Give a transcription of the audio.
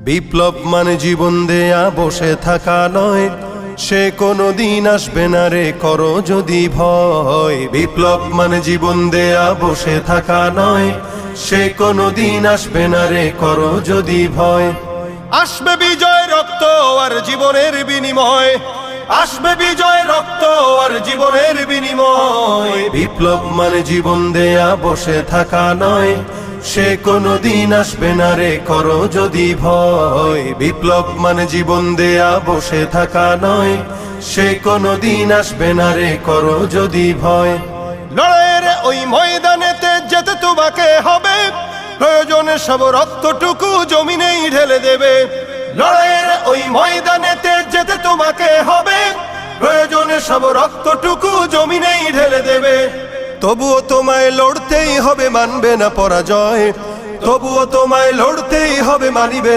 বিপ্লব মানে জীবন দেয়া বসে থাকা নয়, সে কোনো দিন আসবে না রে করো যদি ভয়। বিপ্লব মানে জীবন দেয়া বসে থাকা নয়, সে কোনো দিন আসবে না রে করো যদি ভয়। আসবে বিজয় রক্ত আর জীবনের বিনিময়, আসবে বিজয় রক্ত আর জীবনের বিনিময়। বিপ্লব মানে জীবন দেয়া বসে থাকা নয়, সে কোনো দিন আসবে না রে করো যদি ভয়। বিপ্লব মানে জীবন দেয়া বসে থাকা নয়, সে কোনো দিন আসবে না রে করো যদি ভয়। লড়াইয়ের ওই ময়দানেতে যেতে তোমাকে হবে, প্রয়োজনে সব রক্তটুকু জমিনেই ঢেলে দেবে। লড়াইয়ের ওই ময়দানেতে যেতে তোমাকে হবে, প্রয়োজনে সব রক্তটুকু জমিনেই ঢেলে দেবে। তবুও তোমায় লড়তেই হবে, মানবে না পরাজয়। তবুও তোমায় লড়তেই হবে, মানিবে না